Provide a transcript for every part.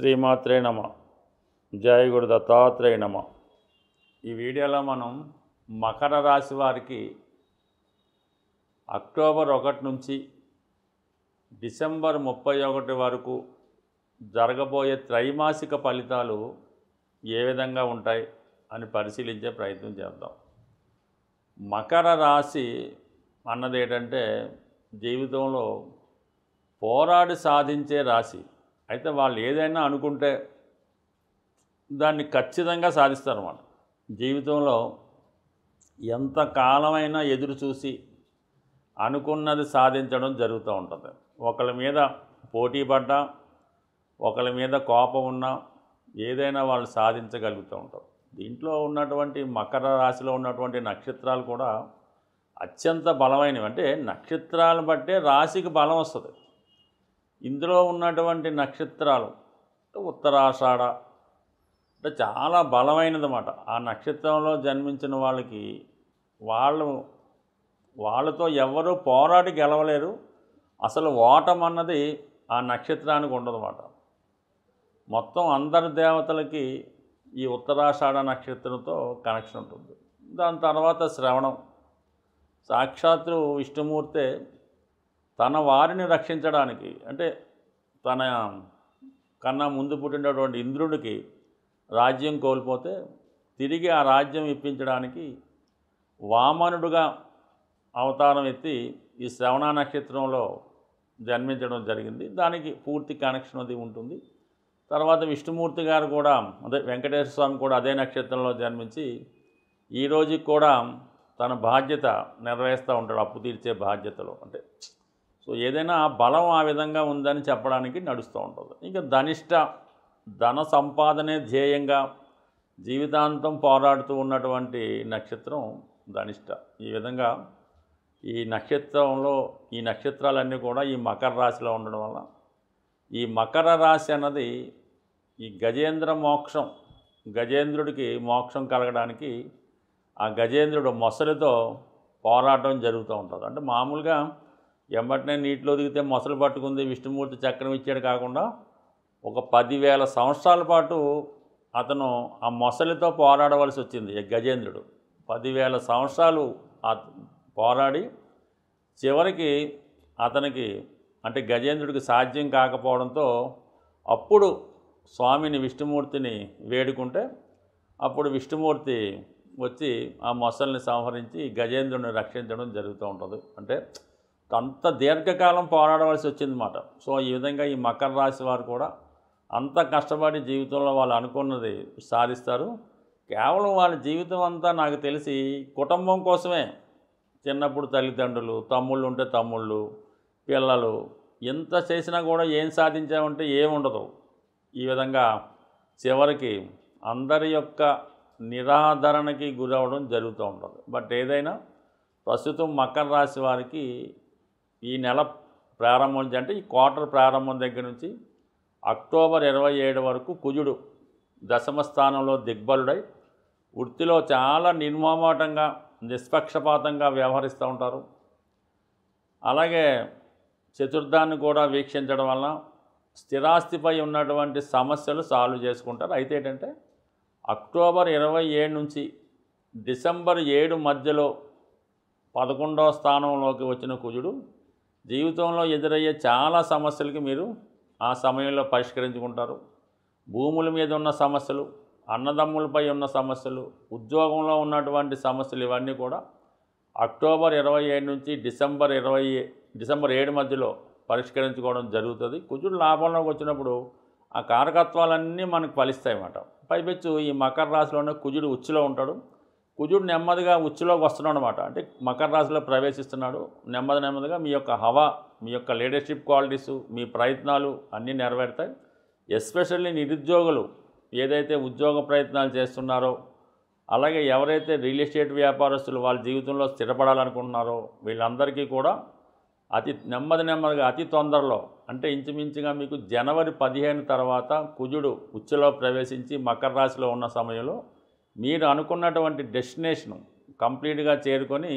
శ్రీమాత్రే నమ. జయ గురు దత్తాత్రేయ నమ. ఈ వీడియోలో మనం మకర రాశి వారికి అక్టోబర్ 1 నుంచి డిసెంబర్ 31 వరకు జరగబోయే త్రైమాసిక ఫలితాలు ఏ విధంగా ఉంటాయి అని పరిశీలించే ప్రయత్నం చేద్దాం. మకర రాశి అన్నది ఏంటంటే జీవితంలో పోరాడి సాధించే రాశి. అయితే వాళ్ళు ఏదైనా అనుకుంటే దాన్ని ఖచ్చితంగా సాధిస్తారన్నమాట. జీవితంలో ఎంత కాలమైనా ఎదురు చూసి అనుకున్నది సాధించడం జరుగుతూ ఉంటుంది. ఒకళ్ళ మీద పోటీ పడ్డా, ఒకళ్ళ మీద కోపం ఉన్నా ఏదైనా వాళ్ళు సాధించగలుగుతూ ఉంటారు. దీంట్లో ఉన్నటువంటి మకర రాశిలో ఉన్నటువంటి నక్షత్రాలు కూడా అత్యంత బలమైనవి. అంటే నక్షత్రాలను బట్టే రాశికి బలం వస్తుంది. ఇందులో ఉన్నటువంటి నక్షత్రాలు ఉత్తరాషాఢ అంటే చాలా బలమైనదన్నమాట. ఆ నక్షత్రంలో జన్మించిన వాళ్ళకి వాళ్ళతో ఎవరు పోరాడి గెలవలేరు. అసలు ఓటం అన్నది ఆ నక్షత్రానికి ఉండదన్నమాట. మొత్తం అందరి దేవతలకి ఈ ఉత్తరాషాఢ నక్షత్రంతో కనెక్షన్ ఉంటుంది. దాని తర్వాత శ్రవణం, సాక్షాత్తు విష్ణుమూర్తే తన వారిని రక్షించడానికి, అంటే తన కన్నా ముందు పుట్టినటువంటి ఇంద్రుడికి రాజ్యం కోల్పోతే తిరిగి ఆ రాజ్యం ఇప్పించడానికి వామనుడుగా అవతారం ఎత్తి ఈ శ్రవణ నక్షత్రంలో జన్మించడం జరిగింది. దానికి పూర్తి కనెక్షన్ అది ఉంటుంది. తర్వాత విష్ణుమూర్తి గారు కూడా, అదే వెంకటేశ్వర స్వామి కూడా అదే నక్షత్రంలో జన్మించి ఈ రోజుకి కూడా తన బాధ్యత నెరవేరుస్తూ ఉంటాడు, అప్పు తీర్చే బాధ్యతలో. అంటే సో ఏదైనా బలం ఆ విధంగా ఉందని చెప్పడానికి నడుస్తూ ఉంటుంది. ఇంకా ధనిష్ట, ధన సంపాదనే ధ్యేయంగా జీవితాంతం పోరాడుతూ ఉన్నటువంటి నక్షత్రం ధనిష్ట. ఈ విధంగా ఈ నక్షత్రంలో ఈ నక్షత్రాలన్నీ కూడా ఈ మకర రాశిలో ఉండడం వల్ల ఈ మకర రాశి అన్నది ఈ గజేంద్ర మోక్షం, గజేంద్రుడికి మోక్షం కలగడానికి ఆ గజేంద్రుడు మొసలితో పోరాటం జరుగుతూ ఉంటుంది. అంటే మామూలుగా ఎంబటినే నీటిలో దిగితే మొసలు పట్టుకుంది, విష్ణుమూర్తి చక్రం ఇచ్చాడు కాకుండా ఒక 10,000 సంవత్సరాల పాటు అతను ఆ మొసలితో పోరాడవలసి వచ్చింది. గజేంద్రుడు 10,000 సంవత్సరాలు పోరాడి చివరికి అతనికి, అంటే గజేంద్రుడికి సాధ్యం కాకపోవడంతో అప్పుడు స్వామిని విష్ణుమూర్తిని వేడుకుంటే అప్పుడు విష్ణుమూర్తి వచ్చి ఆ మొసల్ని సంహరించి గజేంద్రుడిని రక్షించడం జరుగుతూ ఉంటుంది. అంటే అంత దీర్ఘకాలం పోరాడవలసి వచ్చిందన్నమాట. సో ఈ విధంగా ఈ మకర రాశి వారు కూడా అంత కష్టపడి జీవితంలో వాళ్ళు అనుకున్నది సాధిస్తారు. కేవలం వాళ్ళ జీవితం అంతా నాకు తెలిసి కుటుంబం కోసమే. చిన్నప్పుడు తల్లిదండ్రులు, తమ్ముళ్ళు ఉంటే తమ్ముళ్ళు, పిల్లలు, ఎంత చేసినా కూడా ఏం సాధించామంటే ఏముండదు. ఈ విధంగా చివరికి అందరి యొక్క నిరాదరణకి గురవడం జరుగుతూ ఉంటుంది. బట్ ఏదైనా ప్రస్తుతం మకర రాశి వారికి ఈ నెల ప్రారంభం నుంచి, అంటే ఈ క్వార్టర్ ప్రారంభం దగ్గర నుంచి అక్టోబర్ 27 వరకు కుజుడు దశమ స్థానంలో దిగ్బలుడై వృత్తిలో చాలా నిర్మమాటంగా, నిష్పక్షపాతంగా వ్యవహరిస్తూ ఉంటారు. అలాగే చతుర్థాన్ని కూడా వీక్షించడం వలన స్థిరాస్తిపై ఉన్నటువంటి సమస్యలు సాల్వ్ చేసుకుంటారు. అయితే ఏంటంటే అక్టోబర్ 27 నుంచి డిసెంబర్ 7 మధ్యలో 11వ స్థానంలోకి వచ్చిన కుజుడు జీవితంలో ఎదురయ్యే చాలా సమస్యలకి మీరు ఆ సమయంలో పరిష్కరించుకుంటారు. భూముల మీద ఉన్న సమస్యలు, అన్నదమ్ములపై ఉన్న సమస్యలు, ఉద్యోగంలో ఉన్నటువంటి సమస్యలు, ఇవన్నీ కూడా అక్టోబర్ 27 నుంచి డిసెంబర్ 7 మధ్యలో పరిష్కరించుకోవడం జరుగుతుంది. కుజుడు లాభంలోకి వచ్చినప్పుడు ఆ కారకత్వాలన్నీ మనకు ఫలిస్తాయి అన్నమాట. పైపెచ్చు ఈ మకర రాశిలోనే కుజుడు ఉచ్చులో ఉంటాడు. కుజుడు నెమ్మదిగా ఉచ్చులోకి వస్తున్నాడు అనమాట. అంటే మకర రాశిలో ప్రవేశిస్తున్నాడు. నెమ్మదిగా మీ యొక్క హవా, మీ యొక్క లీడర్షిప్ క్వాలిటీసు, మీ ప్రయత్నాలు అన్నీ నెరవేరుతాయి. ఎస్పెషల్లీ నిరుద్యోగులు ఏదైతే ఉద్యోగ ప్రయత్నాలు చేస్తున్నారో, అలాగే ఎవరైతే రియల్ ఎస్టేట్ వ్యాపారస్తులు వాళ్ళ జీవితంలో స్థిరపడాలనుకుంటున్నారో వీళ్ళందరికీ కూడా నెమ్మదిగా అతి తొందరలో, అంటే ఇంచుమించుగా మీకు జనవరి 15 తర్వాత కుజుడు ఉచ్చులో ప్రవేశించి మకర రాశిలో ఉన్న సమయంలో మీరు అనుకున్నటువంటి డెస్టినేషను కంప్లీట్గా చేరుకొని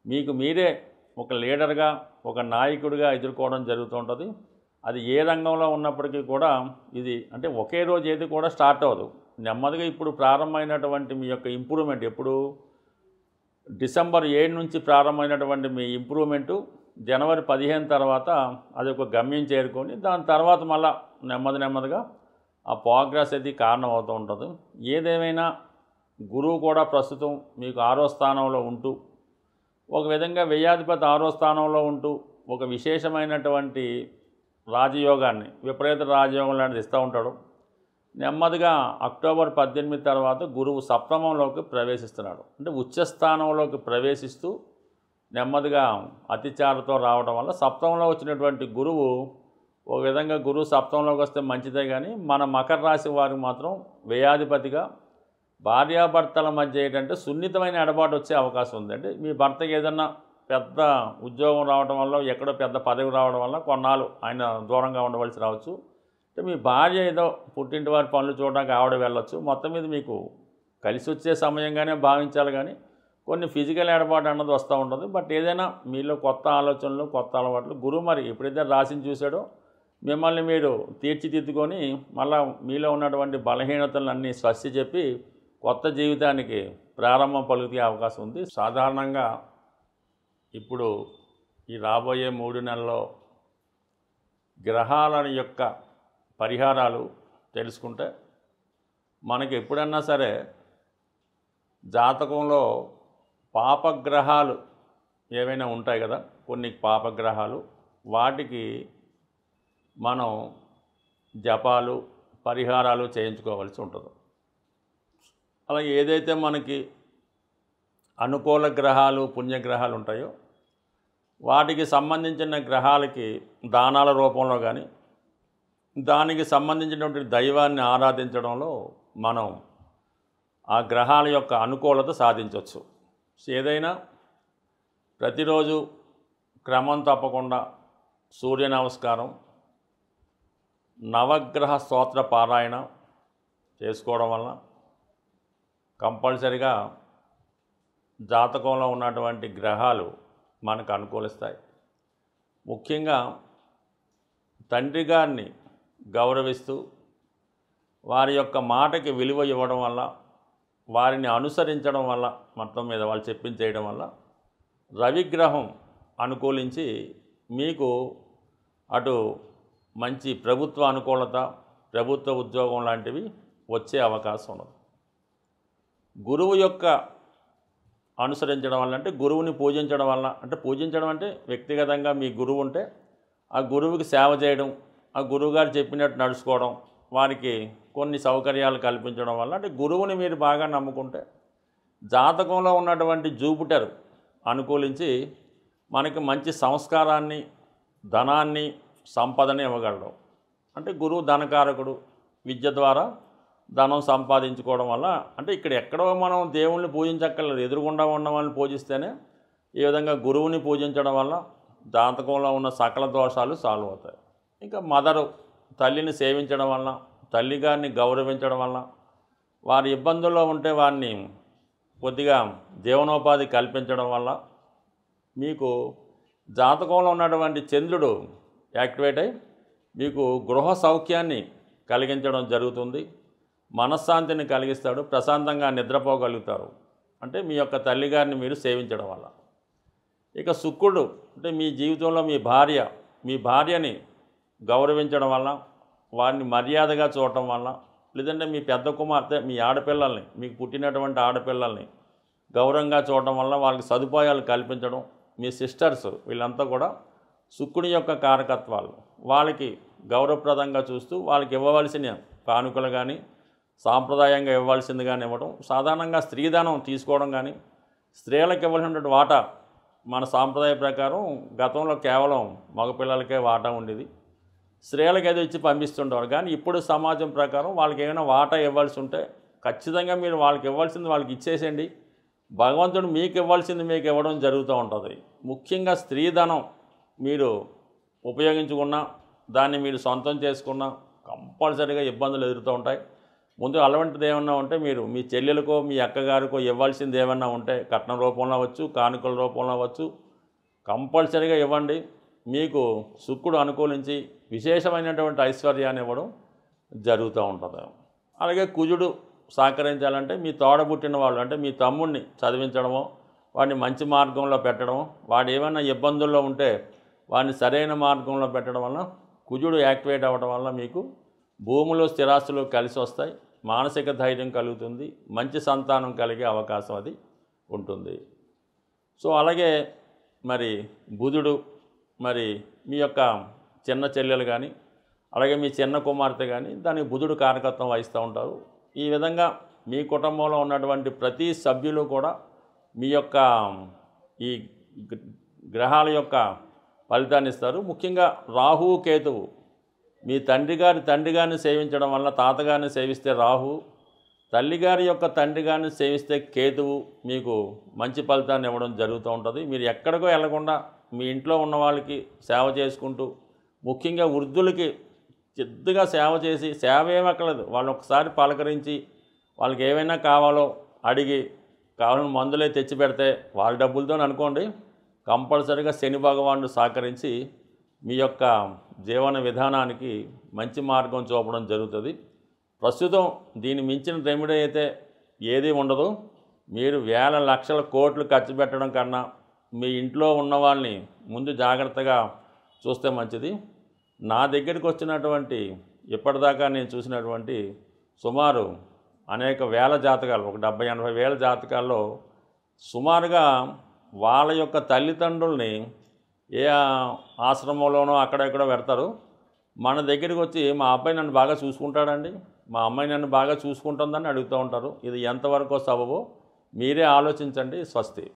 మీకు మీరే ఒక లీడర్గా, ఒక నాయకుడిగా ఎదుర్కోవడం జరుగుతూ ఉంటుంది. అది ఏ రంగంలో ఉన్నప్పటికీ కూడా ఇది అంటే ఒకే రోజు ఏది కూడా స్టార్ట్ అవ్వదు. నెమ్మదిగా ఇప్పుడు ప్రారంభమైనటువంటి మీ యొక్క ఇంప్రూవ్మెంట్ ఎప్పుడు డిసెంబర్ 7 నుంచి ప్రారంభమైనటువంటి మీ ఇంప్రూవ్మెంటు జనవరి 15 తర్వాత అది ఒక గమ్యం చేరుకొని దాని తర్వాత మళ్ళా నెమ్మదిగా ఆ ప్రోగ్రెస్ అది కారణం అవుతూ ఉంటుంది. ఏదేమైనా గురువు కూడా ప్రస్తుతం మీకు 6వ స్థానంలో ఉంటూ ఒక విధంగా వ్యయాధిపతి 6వ స్థానంలో ఉంటూ ఒక విశేషమైనటువంటి రాజయోగాన్ని విపరీత రాజయోగం లాంటిది ఇస్తూ ఉంటాడు. నెమ్మదిగా అక్టోబర్ 18 తర్వాత గురువు సప్తమంలోకి ప్రవేశిస్తున్నాడు. అంటే ఉచ్చస్థానంలోకి ప్రవేశిస్తూ నెమ్మదిగా అతిచారతో రావడం వల్ల సప్తమంలో వచ్చినటువంటి గురువు ఒక విధంగా గురువు సప్తమంలోకి వస్తే మంచిదే, కానీ మన మకర రాశి వారికి మాత్రం వ్యయాధిపతిగా భార్యాభర్తల మధ్య ఏంటంటే సున్నితమైన ఎడబాటు వచ్చే అవకాశం ఉంది. అంటే మీ భర్తకి ఏదన్నా పెద్ద ఉద్యోగం రావడం వల్ల ఎక్కడో పెద్ద పదవి రావడం వల్ల కొన్నాళ్ళు ఆయన దూరంగా ఉండవలసి రావచ్చు. అంటే మీ భార్య ఏదో పుట్టింటి వారి పనులు చూడడానికి ఆవిడ వెళ్ళొచ్చు. మొత్తం మీద మీకు కలిసి వచ్చే సమయంగానే భావించాలి, కానీ కొన్ని ఫిజికల్ ఎడబాటు అన్నది వస్తూ ఉంటుంది. బట్ ఏదైనా మీలో కొత్త ఆలోచనలు కొత్త అలవాట్లు గురువు మరి ఎప్పుడైతే రాశిని చూశాడో మిమ్మల్ని మీరు తీర్చిదిద్దుకొని మళ్ళీ మీలో ఉన్నటువంటి బలహీనతలను అన్నీ స్వస్తి చెప్పి కొత్త జీవితానికి ప్రారంభం పలికే అవకాశం ఉంది. సాధారణంగా ఇప్పుడు ఈ రాబోయే 3 నెలల్లో గ్రహాల యొక్క పరిహారాలు తెలుసుకుంటే మనకి ఎప్పుడన్నా సరే జాతకంలో పాపగ్రహాలు ఏవైనా ఉంటాయి కదా, కొన్ని పాపగ్రహాలు, వాటికి మనం జపాలు పరిహారాలు చేయించుకోవాల్సి ఉంటుంది. అలాగే ఏదైతే మనకి అనుకూల గ్రహాలు పుణ్యగ్రహాలు ఉంటాయో వాటికి సంబంధించిన గ్రహాలకి దానాల రూపంలో కానీ దానికి సంబంధించినటువంటి దైవాన్ని ఆరాధించడంలో మనం ఆ గ్రహాల యొక్క అనుకూలత సాధించవచ్చు. ఏదైనా ప్రతిరోజు క్రమం తప్పకుండా సూర్య నమస్కారం, నవగ్రహ స్తోత్ర పారాయణ చేసుకోవడం వలన కంపల్సరిగా జాతకంలో ఉన్నటువంటి గ్రహాలు మనకు అనుకూలిస్తాయి. ముఖ్యంగా తండ్రి గారిని గౌరవిస్తూ వారి యొక్క మాటకి విలువ ఇవ్వడం వల్ల, వారిని అనుసరించడం వల్ల, మొత్తం మీద వాళ్ళు చెప్పించేయడం వల్ల రవిగ్రహం అనుకూలించి మీకు అటు మంచి ప్రభుత్వ అనుకూలత, ప్రభుత్వ ఉద్యోగం లాంటివి వచ్చే అవకాశం ఉన్నది. గురువు యొక్క అనుసరించడం వల్ల అంటే గురువుని పూజించడం వల్ల, అంటే పూజించడం అంటే వ్యక్తిగతంగా మీ గురువు ఉంటే ఆ గురువుకి సేవ చేయడం, ఆ గురువుగారు చెప్పినట్టు నడుచుకోవడం, వారికి కొన్ని సౌకర్యాలు కల్పించడం వల్ల, అంటే గురువుని మీరు బాగా నమ్ముకుంటే జాతకంలో ఉన్నటువంటి జూపిటర్ అనుకూలించి మనకి మంచి సంస్కారాన్ని, ధనాన్ని, సంపదని ఇవ్వగలడు. అంటే గురువు ధనకారకుడు, విద్య ద్వారా ధనం సంపాదించుకోవడం వల్ల, అంటే ఇక్కడ ఎక్కడో మనం దేవుణ్ణి పూజించక్కర్లేదు, ఎదురుగుండా ఉన్న వాళ్ళని పూజిస్తేనే ఈ విధంగా గురువుని పూజించడం వల్ల జాతకంలో ఉన్న సకల దోషాలు సాల్వ్ అవుతాయి. ఇంకా మదరు తల్లిని సేవించడం వల్ల, తల్లిగారిని గౌరవించడం వల్ల, వారి ఇబ్బందుల్లో ఉంటే వారిని కొద్దిగా జీవనోపాధి కల్పించడం వల్ల మీకు జాతకంలో ఉన్నటువంటి చంద్రుడు యాక్టివేట్ అయి మీకు గృహ సౌఖ్యాన్ని కలిగించడం జరుగుతుంది. మనశ్శాంతిని కలిగిస్తాడు, ప్రశాంతంగా నిద్రపోగలుగుతారు. అంటే మీ యొక్క తల్లిగారిని మీరు సేవించడం వల్ల. ఇక శుక్రుడు అంటే మీ జీవితంలో మీ భార్యని గౌరవించడం వల్ల, వారిని మర్యాదగా చూడటం వల్ల, లేదంటే మీ పెద్ద కుమార్తె, మీ ఆడపిల్లల్ని, మీకు పుట్టినటువంటి ఆడపిల్లల్ని గౌరవంగా చూడటం వల్ల వాళ్ళకి సదుపాయాలు కల్పించడం, మీ సిస్టర్స్ వీళ్ళంతా కూడా శుక్రుని యొక్క కారకత్వాలు, వాళ్ళకి గౌరవప్రదంగా చూస్తూ వాళ్ళకి ఇవ్వవలసిన కానుకలు కానీ సాంప్రదాయంగా ఇవ్వాల్సింది కానీ ఇవ్వడం, సాధారణంగా స్త్రీధనం తీసుకోవడం కానీ, స్త్రీలకు ఇవ్వాల్సినటువంటి వాటా మన సాంప్రదాయ ప్రకారం గతంలో కేవలం మగపిల్లలకే వాటా ఉండేది, స్త్రీలకు ఏదో ఇచ్చి పంపిస్తుంటారు. కానీ ఇప్పుడు సమాజం ప్రకారం వాళ్ళకి ఏమైనా వాటా ఇవ్వాల్సి ఉంటే ఖచ్చితంగా మీరు వాళ్ళకి ఇవ్వాల్సింది వాళ్ళకి ఇచ్చేసేయండి. భగవంతుడు మీకు ఇవ్వాల్సింది మీకు ఇవ్వడం జరుగుతూ ఉంటుంది. ముఖ్యంగా స్త్రీధనం మీరు ఉపయోగించుకున్నా, దాన్ని మీరు సొంతం చేసుకున్నా కంపల్సరీగా ఇబ్బందులు ఎదురుతూ ఉంటాయి. ముందు అలవంటిది ఏమన్నా ఉంటే మీరు మీ చెల్లెలకో మీ అక్కగారికో ఇవ్వాల్సింది ఏమన్నా ఉంటే కట్నం రూపంలో అవ్వచ్చు, కానుకల రూపంలో అవ్వచ్చు, కంపల్సరీగా ఇవ్వండి. మీకు శుక్రుడు అనుకూలించి విశేషమైనటువంటి ఐశ్వర్యాన్ని ఇవ్వడం జరుగుతూ ఉంటుంది. అలాగే కుజుడు సహకరించాలంటే మీ తోడబుట్టిన వాళ్ళు అంటే మీ తమ్ముడిని చదివించడమో, వాడిని మంచి మార్గంలో పెట్టడం, వాడు ఏమైనా ఇబ్బందుల్లో ఉంటే వాడిని సరైన మార్గంలో పెట్టడం వల్ల కుజుడు యాక్టివేట్ అవ్వడం వల్ల మీకు భూములు స్థిరాస్తులు కలిసి వస్తాయి, మానసిక ధైర్యం కలుగుతుంది, మంచి సంతానం కలిగే అవకాశం అది ఉంటుంది. సో అలాగే మరి బుధుడు మరి మీ యొక్క చిన్న చెల్లెలు కానీ అలాగే మీ చిన్న కుమార్తె కానీ దానికి బుధుడు కారకత్వం వహిస్తూ ఉంటారు. ఈ విధంగా మీ కుటుంబంలో ఉన్నటువంటి ప్రతి సభ్యులు కూడా మీ యొక్క ఈ గ్రహాల యొక్క ఫలితాన్ని ఇస్తారు. ముఖ్యంగా రాహు కేతువు మీ తండ్రి గారిని సేవించడం వల్ల తాతగారిని సేవిస్తే రాహు, తల్లిగారి యొక్క తండ్రి గారిని సేవిస్తే కేతువు మీకు మంచి ఫలితాన్ని ఇవ్వడం జరుగుతూ ఉంటుంది. మీరు ఎక్కడికో వెళ్లకుండా మీ ఇంట్లో ఉన్న వాళ్ళకి సేవ చేసుకుంటూ, ముఖ్యంగా వృద్ధులకి చిద్దుగా సేవ చేసి, సేవ ఏమక్కర్లేదు, వాళ్ళు ఒకసారి పలకరించి వాళ్ళకి ఏమైనా కావాలో అడిగి కావాలని మందులే తెచ్చి పెడితే వాళ్ళ డబ్బులతో అనుకోండి, కంపల్సరీగా శని భగవానుడు సహకరించి మీ యొక్క జీవన విధానానికి మంచి మార్గం చూపడం జరుగుతుంది. ప్రస్తుతం దీన్ని మించిన రెమెడీ అయితే ఏది ఉండదు. మీరు వేల లక్షల కోట్లు ఖర్చు పెట్టడం కన్నా మీ ఇంట్లో ఉన్న వాళ్ళని ముందు జాగ్రత్తగా చూస్తే మంచిది. నా దగ్గరికి వచ్చినటువంటి ఇప్పటిదాకా నేను చూసినటువంటి సుమారు అనేక వేల జాతకాలు, ఒక 70-80 వేల జాతకాల్లో సుమారుగా వాళ్ళ యొక్క తల్లిదండ్రుల్ని ఏ ఆశ్రమంలోనో అక్కడెక్కడో పెడతారు. మన దగ్గరికి వచ్చి మా అబ్బాయి నన్ను బాగా చూసుకుంటాడండి, మా అమ్మాయి నన్ను బాగా చూసుకుంటుందని అడుగుతూ ఉంటారు. ఇది ఎంతవరకు సబబో మీరే ఆలోచించండి. స్వస్తి.